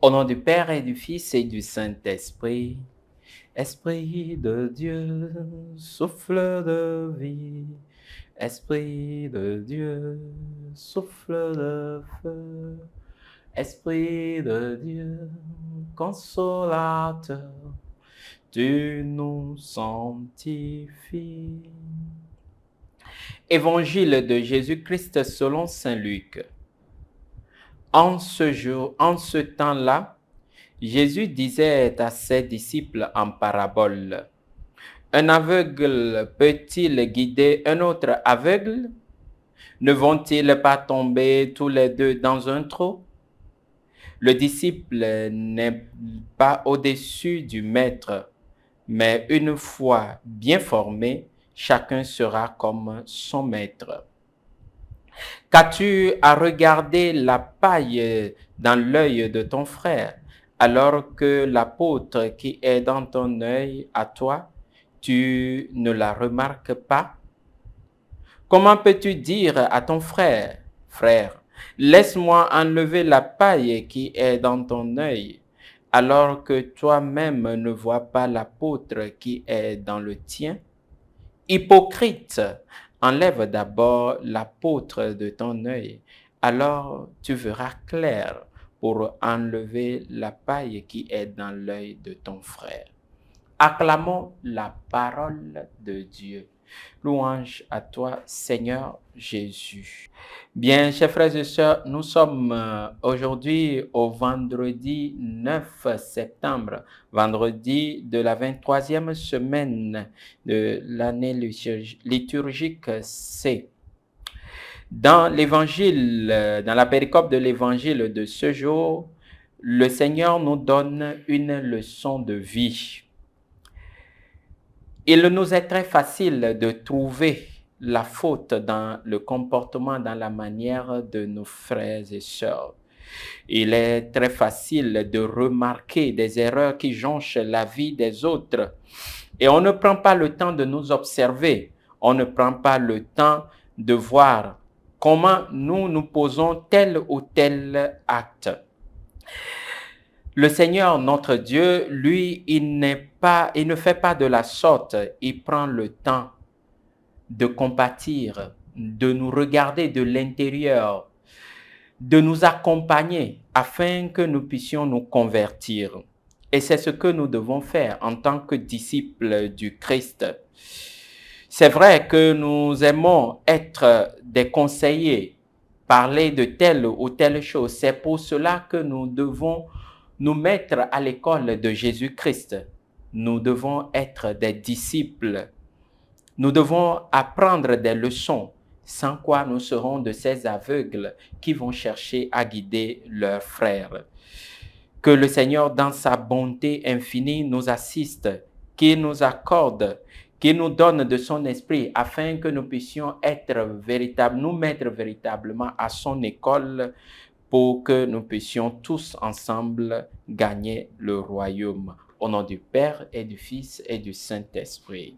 Au nom du Père et du Fils et du Saint-Esprit, Esprit de Dieu, souffle de vie, Esprit de Dieu, souffle de feu, Esprit de Dieu, consolateur, tu nous sanctifies. Évangile de Jésus-Christ selon saint Luc. En ce temps-là, Jésus disait à ses disciples en parabole, « Un aveugle peut-il guider un autre aveugle? Ne vont-ils pas tomber tous les deux dans un trou? Le disciple n'est pas au-dessus du maître, mais une fois bien formé, chacun sera comme son maître. Qu'as-tu à regarder la paille dans l'œil de ton frère, alors que l'apôtre qui est dans ton œil à toi, tu ne la remarques pas? Comment peux-tu dire à ton frère, « Frère, laisse-moi enlever la paille qui est dans ton œil », alors que toi-même ne vois pas l'apôtre qui est dans le tien? Hypocrite, enlève d'abord l'apôtre de ton œil, alors tu verras clair pour enlever la paille qui est dans l'œil de ton frère. Acclamons la parole de Dieu. Louange à toi, Seigneur Jésus. Bien, chers frères et sœurs, nous sommes aujourd'hui au vendredi 9 septembre, vendredi de la 23e semaine de l'année liturgique C. Dans l'évangile, dans la péricope de l'évangile de ce jour, le Seigneur nous donne une leçon de vie. Il nous est très facile de trouver la faute dans le comportement, dans la manière de nos frères et sœurs. Il est très facile de remarquer des erreurs qui jonchent la vie des autres. Et on ne prend pas le temps de nous observer. On ne prend pas le temps de voir comment nous posons tel ou tel acte. Le Seigneur, notre Dieu, lui, il ne fait pas de la sorte. Il prend le temps de compatir, de nous regarder de l'intérieur, de nous accompagner afin que nous puissions nous convertir. Et c'est ce que nous devons faire en tant que disciples du Christ. C'est vrai que nous aimons être des conseillers, parler de telle ou telle chose. C'est pour cela que nous devons nous mettre à l'école de Jésus-Christ. Nous devons être des disciples. Nous devons apprendre des leçons, sans quoi nous serons de ces aveugles qui vont chercher à guider leurs frères. Que le Seigneur, dans sa bonté infinie, nous assiste, qu'il nous accorde, qu'il nous donne de son esprit afin que nous puissions nous mettre véritablement à son école pour que nous puissions tous ensemble gagner le royaume. Au nom du Père et du Fils et du Saint-Esprit.